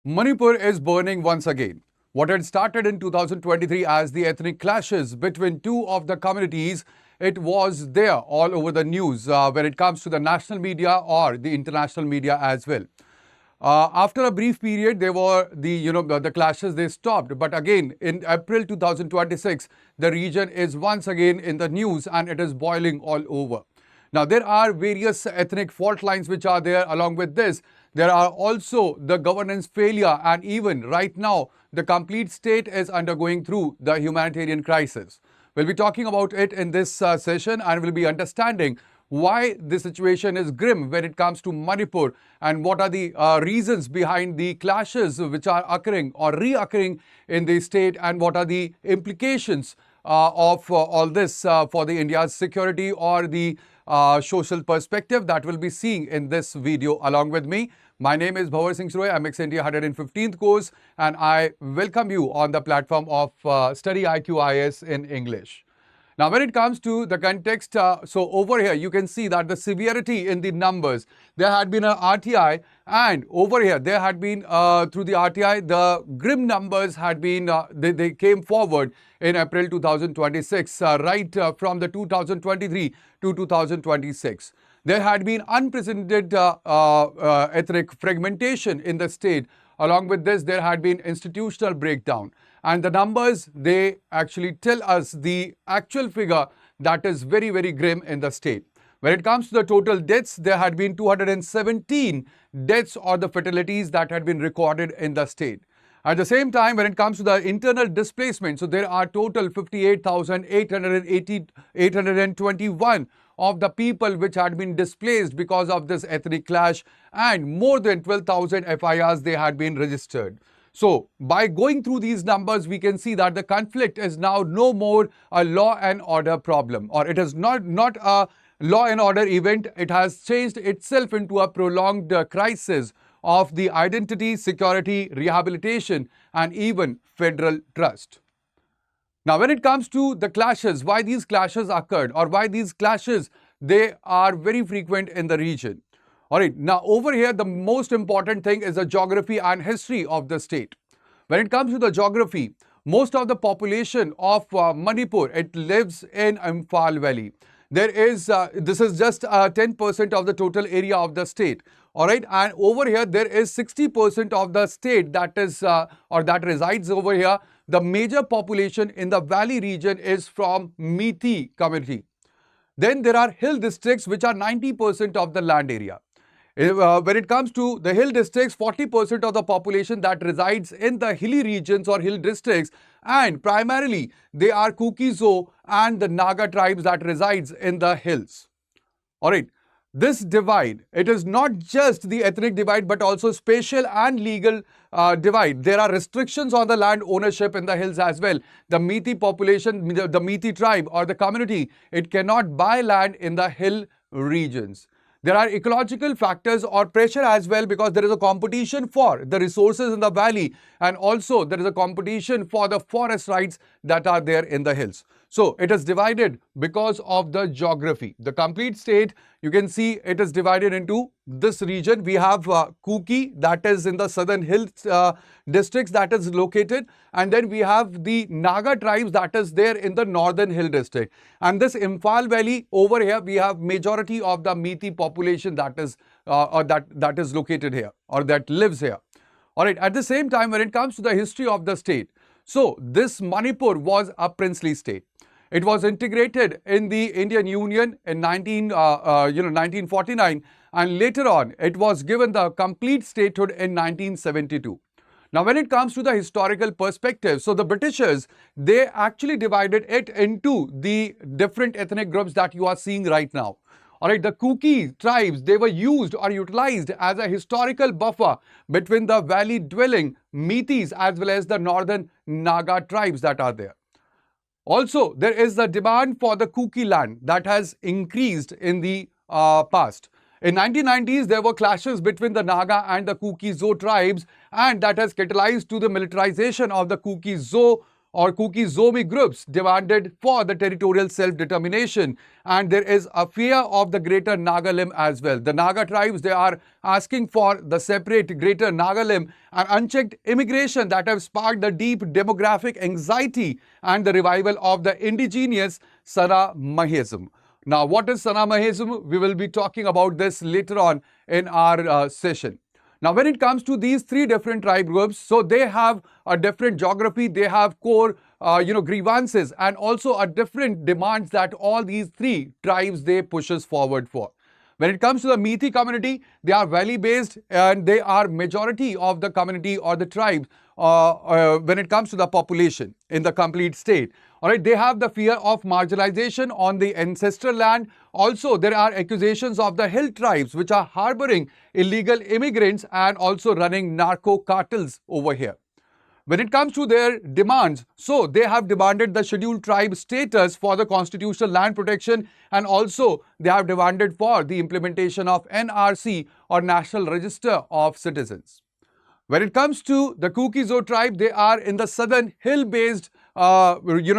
Manipur is burning once again. What had started in 2023 as the ethnic clashes between two of the communities, it was there all over the news when it comes to the national media or the international media as well. After a brief period, there were the clashes, they stopped. But again, in April 2026, the region is once again in the news and it is boiling all over. Now, there are various ethnic fault lines which are there. Along with this, there are also the governance failure, and even right now, the complete state is undergoing through the humanitarian crisis. We'll be talking about it in this session, and we'll be understanding why the situation is grim when it comes to Manipur and what are the reasons behind the clashes which are occurring or reoccurring in the state, and what are the implications of all this for the India's security or the social perspective that we'll be seeing in this video along with me. My name is Bhavar Singh Suroy, MX India 115th course, and I welcome you on the platform of StudyIQ IAS in English. Now, when it comes to the context, so over here, you can see that the severity in the numbers, there had been an RTI, and over here, there had been, through the RTI, the grim numbers had been, they came forward in April 2026, right from the 2023 to 2026. There had been unprecedented ethnic fragmentation in the state. Along with this, there had been institutional breakdown. And the numbers, they actually tell us the actual figure that is very, very grim in the state. When it comes to the total deaths, there had been 217 deaths or the fatalities that had been recorded in the state. At the same time, when it comes to the internal displacement, so there are total 58,821 of the people which had been displaced because of this ethnic clash, and more than 12,000 FIRs they had been registered. So, by going through these numbers, we can see that the conflict is now no more a law and order problem, or it is not a law and order event. It has changed itself into a prolonged crisis of the identity, security, rehabilitation, and even federal trust. Now, when it comes to the clashes, why these clashes occurred, or why these clashes, they are very frequent in the region. All right, now over here, the most important thing is the geography and history of the state. When it comes to the geography, most of the population of Manipur, it lives in Imphal Valley. There is, this is just 10% of the total area of the state. All right, and over here, there is 60% of the state that is, or that resides over here. The major population in the valley region is from Meitei community. Then there are hill districts which are 90% of the land area. When it comes to the hill districts, 40% of the population that resides in the hilly regions or hill districts, and primarily they are Kuki Zo and the Naga tribes that resides in the hills. All right. This divide, it is not just the ethnic divide, but also spatial and legal divide. There are restrictions on the land ownership in the hills as well. The Meitei population, the Meitei tribe or the community, it cannot buy land in the hill regions. There are ecological factors or pressure as well, because there is a competition for the resources in the valley, and also there is a competition for the forest rights that are there in the hills. So it is divided because of the geography. The complete state, you can see it is divided into this region. We have Kuki, that is in the southern hills districts that is located, and then we have the Naga tribes that is there in the northern hill district. And this Imphal Valley over here, we have majority of the Meitei population that is that is located here or that lives here. All right. At the same time, when it comes to the history of the state, so this Manipur was a princely state. It was integrated in the Indian Union in 1949, and later on it was given the complete statehood in 1972. Now, when it comes to the historical perspective, so the Britishers, they actually divided it into the different ethnic groups that you are seeing right now. All right, the Kuki tribes, they were used or utilized as a historical buffer between the valley-dwelling Meiteis as well as the northern Naga tribes that are there. Also, there is the demand for the Kuki land that has increased in the past. In 1990s, there were clashes between the Naga and the Kuki Zo tribes, and that has catalyzed to the militarization of the Kuki Zo or Kuki Zomi groups demanded for the territorial self-determination, and there is a fear of the greater Naga limb as well. The Naga tribes, they are asking for the separate greater Naga limb and unchecked immigration that have sparked the deep demographic anxiety and the revival of the indigenous Sanamahism. Now, what is Sanamahism? We will be talking about this later on in our session. Now, when it comes to these three different tribe groups, so they have a different geography, they have core, grievances, and also a different demands that all these three tribes they pushes forward for. When it comes to the Meitei community, they are valley-based and they are majority of the community or the tribe when it comes to the population in the complete state. All right, they have the fear of marginalization on the ancestral land. Also, there are accusations of the hill tribes which are harboring illegal immigrants and also running narco cartels over here. When it comes to their demands, so they have demanded the scheduled tribe status for the constitutional land protection, and also they have demanded for the implementation of NRC or National Register of Citizens. When it comes to the Kuki-Zo tribe, they are in the southern hill-based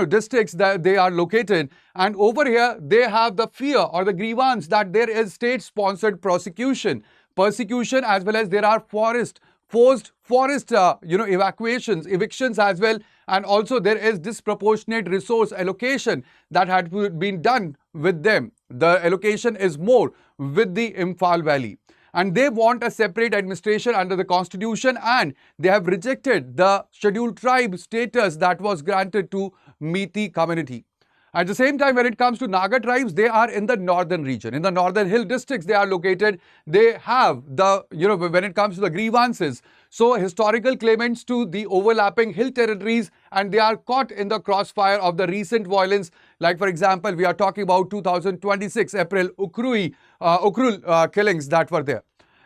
districts that they are located, and over here they have the fear or the grievance that there is state-sponsored persecution as well as there are forced forest evacuations, evictions as well, and also there is disproportionate resource allocation that had been done with them. The allocation is more with the Imphal Valley. And they want a separate administration under the constitution, and they have rejected the scheduled tribe status that was granted to Meitei community. At the same time, when it comes to Naga tribes, they are in the northern region. In the northern hill districts, they are located. They have the, when it comes to the grievances, so historical claimants to the overlapping hill territories, and they are caught in the crossfire of the recent violence. Like, for example, we are talking about 2026 April Ukrul killings that were there.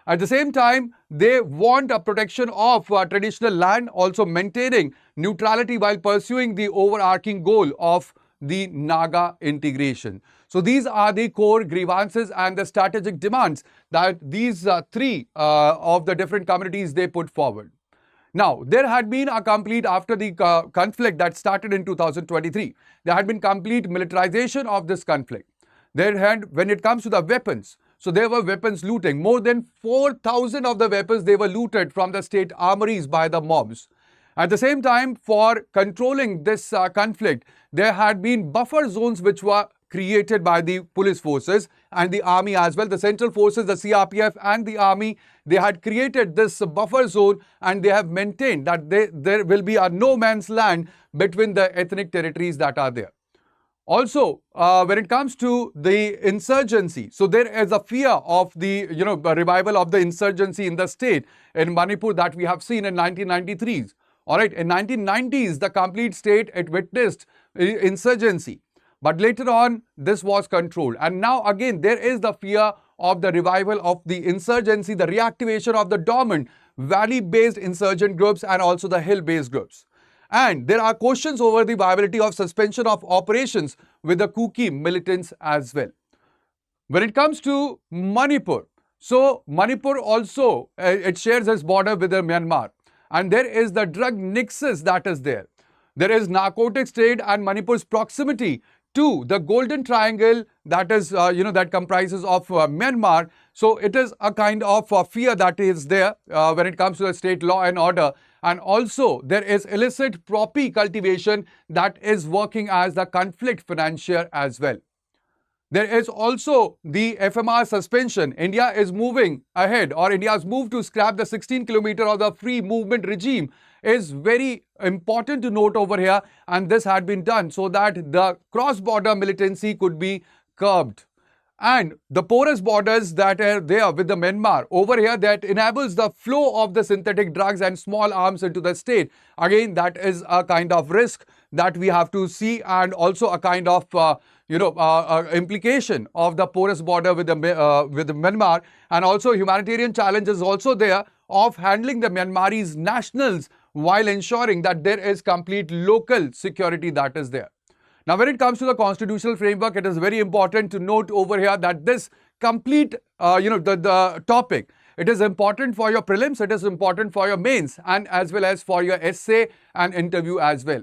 At the same time, they want a protection of traditional land, also maintaining neutrality while pursuing the overarching goal of the Naga integration. So these are the core grievances and the strategic demands that these three of the different communities they put forward. Now, there had been a complete, after the conflict that started in 2023, there had been complete militarization of this conflict. There had, when it comes to the weapons, so there were weapons looting. More than 4,000 of the weapons they were looted from the state armories by the mobs. At the same time, for controlling this conflict, there had been buffer zones which were created by the police forces and the army as well. The central forces, the CRPF and the army, they had created this buffer zone, and they have maintained that there will be a no man's land between the ethnic territories that are there. Also, when it comes to the insurgency, so there is a fear of the revival of the insurgency in the state in Manipur that we have seen in 1993s. All right, in 1990s, the complete state, it witnessed insurgency. But later on, this was controlled. And now again, there is the fear of the revival of the insurgency, the reactivation of the dormant valley-based insurgent groups and also the hill-based groups. And there are questions over the viability of suspension of operations with the Kuki militants as well. When it comes to Manipur, so Manipur also, it shares its border with Myanmar. And there is the drug nexus that is there. There is narcotics trade and Manipur's proximity to the Golden Triangle that is, that comprises of Myanmar. So it is a kind of fear that is there when it comes to the state law and order. And also there is illicit poppy cultivation that is working as the conflict financier as well. There is also the FMR suspension. India is moving ahead, or India's move to scrap the 16 kilometer of the free movement regime is very important to note over here, and this had been done so that the cross-border militancy could be curbed. And the porous borders that are there with the Myanmar over here, that enables the flow of the synthetic drugs and small arms into the state. Again, that is a kind of risk that we have to see, and also a kind of implication of the porous border with the Myanmar, and also humanitarian challenge is also there of handling the Myanmarese nationals while ensuring that there is complete local security that is there. Now, when it comes to the constitutional framework, it is very important to note over here that this complete, the topic, it is important for your prelims, it is important for your mains, and as well as for your essay and interview as well.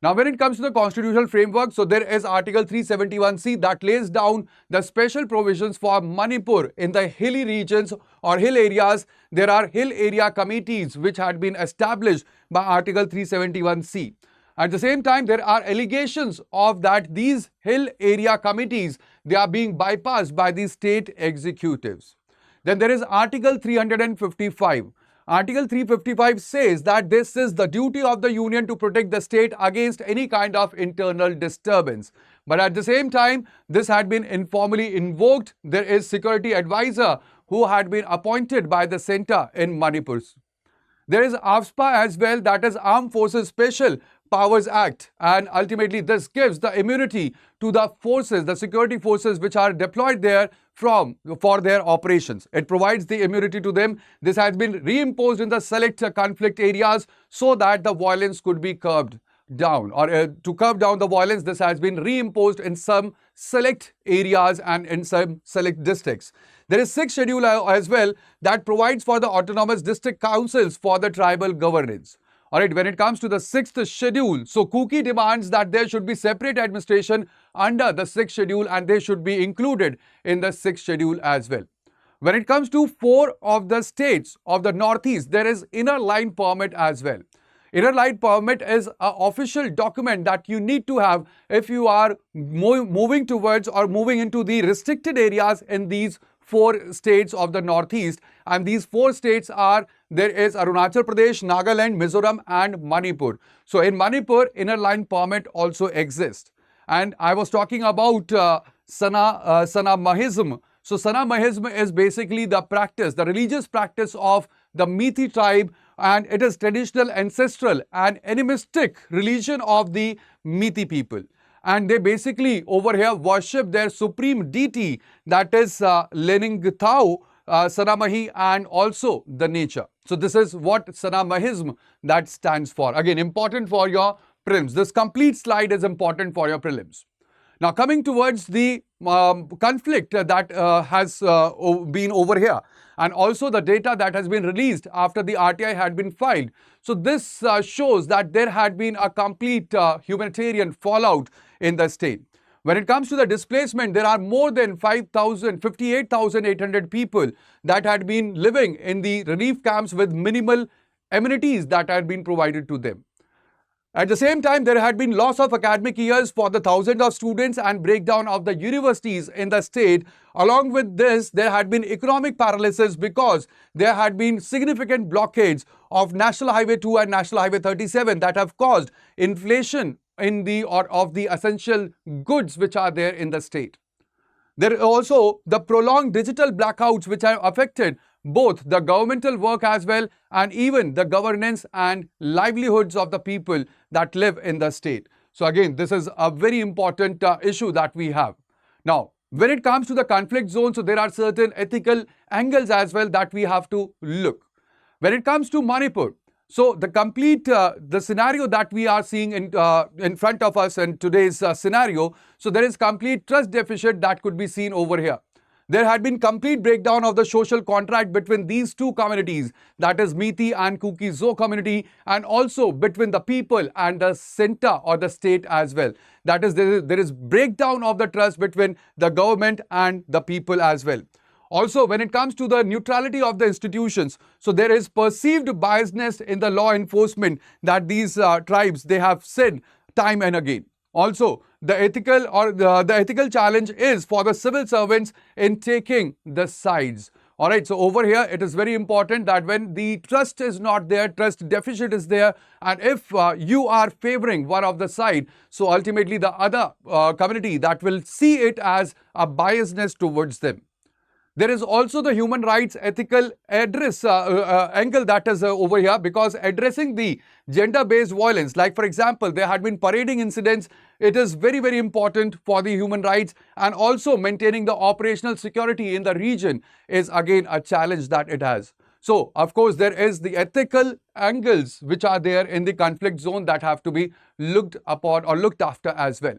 Now, when it comes to the constitutional framework, so there is Article 371C that lays down the special provisions for Manipur in the hilly regions or hill areas. There are hill area committees which had been established by Article 371C. At the same time, there are allegations of that these hill area committees, they are being bypassed by the state executives. Then there is Article 355. Article 355 says that this is the duty of the union to protect the state against any kind of internal disturbance. But at the same time, this had been informally invoked. There is security advisor who had been appointed by the center in Manipur. There is AFSPA as well, that is Armed Forces Special Powers Act, and ultimately this gives the immunity to the forces, the security forces which are deployed there for their operations. It provides the immunity to them. This has been reimposed in the select conflict areas so that the violence could be curbed down, or to curb down the violence, this has been reimposed in some select areas and in some select districts. There is 6th schedule as well that provides for the autonomous district councils for the tribal governance. Alright, when it comes to the 6th schedule, so Kuki demands that there should be separate administration under the 6th schedule and they should be included in the 6th schedule as well. When it comes to 4 of the states of the Northeast, there is inner line permit as well. Inner line permit is an official document that you need to have if you are moving towards or moving into the restricted areas in these 4 states of the Northeast. And these 4 states are, there is Arunachal Pradesh, Nagaland, Mizoram and Manipur. So in Manipur, inner line permit also exists. And I was talking about Sanamahism. So Sanamahism is basically the practice, the religious practice of the Meitei tribe, and it is traditional, ancestral and animistic religion of the Meitei people. And they basically over here worship their supreme deity, that is Leningthao, Sanamahi and also the nature. So this is what Sanamahism that stands for. Again, important for your prelims. This complete slide is important for your prelims. Now coming towards the conflict that has been over here, and also the data that has been released after the RTI had been filed. So this shows that there had been a complete humanitarian fallout in the state. When it comes to the displacement, there are more than 58,800 people that had been living in the relief camps with minimal amenities that had been provided to them. At the same time, there had been loss of academic years for the thousands of students and breakdown of the universities in the state. Along with this, there had been economic paralysis because there had been significant blockades of National Highway 2 and National Highway 37 that have caused inflation in of the essential goods which are there in the state. There are also the prolonged digital blackouts which have affected both the governmental work as well and even the governance and livelihoods of the people that live in the state. So again, this is a very important issue that we have. Now, when it comes to the conflict zone, so there are certain ethical angles as well that we have to look. When it comes to Manipur, so the complete, the scenario that we are seeing in front of us in today's scenario, so there is complete trust deficit that could be seen over here. There had been complete breakdown of the social contract between these two communities, that is Meitei and Kuki Zo community, and also between the people and the center or the state as well. That is, there is breakdown of the trust between the government and the people as well. Also, when it comes to the neutrality of the institutions, so there is perceived biasness in the law enforcement that these tribes, they have said time and again. Also, the ethical challenge is for the civil servants in taking the sides. Alright, so over here, it is very important that when the trust is not there, trust deficit is there, and if you are favoring one of the side, so ultimately the other community that will see it as a biasness towards them. There is also the human rights ethical address angle that is over here, because addressing the gender-based violence, like for example, there had been parading incidents, it is very, very important for the human rights, and also maintaining the operational security in the region is again a challenge that it has. So, of course, there is the ethical angles which are there in the conflict zone that have to be looked upon or looked after as well.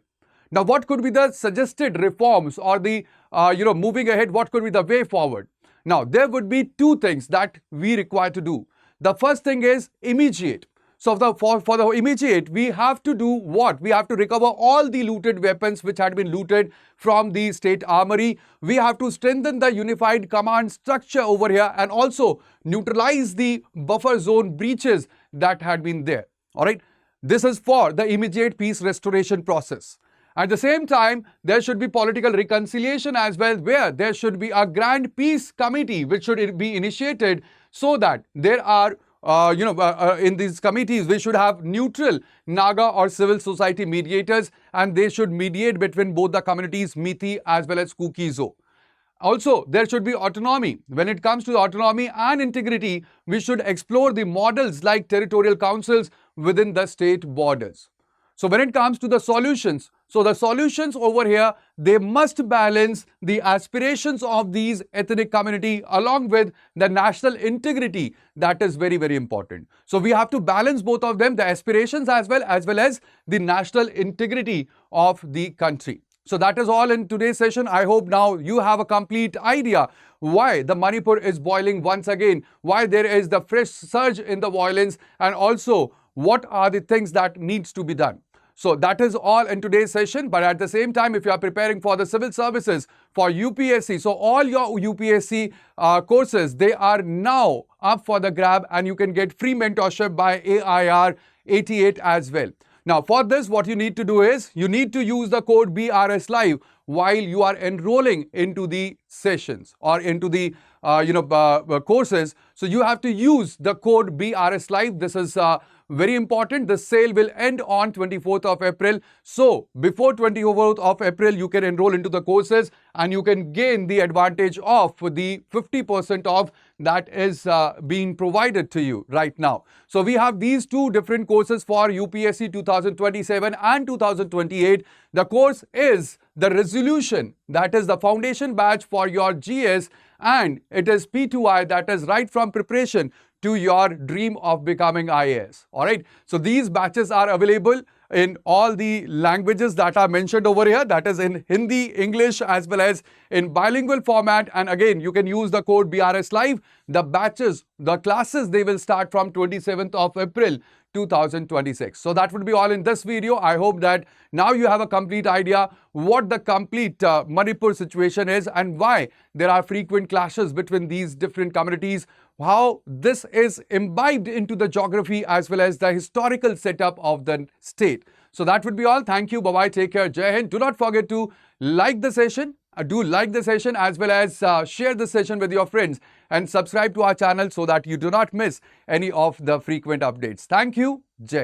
Now, what could be the suggested reforms or the, moving ahead, what could be the way forward? Now, there would be two things that we require to do. The first thing is immediate. So for the immediate, we have to do what? We have to recover all the looted weapons which had been looted from the state armory. We have to strengthen the unified command structure over here and also neutralize the buffer zone breaches that had been there. All right. This is for the immediate peace restoration process. At the same time, there should be political reconciliation as well, where there should be a grand peace committee which should be initiated so that there are in these committees, we should have neutral Naga or civil society mediators, and they should mediate between both the communities, Meitei as well as Kuki. Also, there should be autonomy. When it comes to autonomy and integrity, we should explore the models like territorial councils within the state borders. So when it comes to the solutions, so the solutions over here, they must balance the aspirations of these ethnic community along with the national integrity. That is very, very important. So we have to balance both of them, the aspirations as well as the national integrity of the country. So that is all in today's session. I hope now you have a complete idea why the Manipur is boiling once again, why there is the fresh surge in the violence, and also what are the things that needs to be done. So that is all in today's session. But at the same time, if you are preparing for the civil services for UPSC, so all your UPSC courses, they are now up for the grab, and you can get free mentorship by AIR 88 as well. Now, for this, what you need to do is you need to use the code BRS Live while you are enrolling into the sessions or into the courses. So you have to use the code BRS Live. This is very important. The sale will end on 24th of April. So before 24th of April, you can enroll into the courses and you can gain the advantage of the 50% off that is being provided to you right now. So we have these two different courses for UPSC 2027 and 2028. The course is the resolution, that is the foundation batch for your GS, and it is P2I, that is right from preparation to your dream of becoming IAS. All right. So these batches are available in all the languages that are mentioned over here. That is in Hindi, English, as well as in bilingual format. And again, you can use the code BRS Live. The batches, the classes, they will start from 27th of April 2026. So that would be all in this video. I hope that now you have a complete idea what the complete Manipur situation is and why there are frequent clashes between these different communities, how this is imbibed into the geography as well as the historical setup of the state. So that would be all. Thank you. Bye-bye. Take care. Jai Hind. Do not forget to like the session. Do like the session as well as share the session with your friends and subscribe to our channel so that you do not miss any of the frequent updates. Thank you. Jai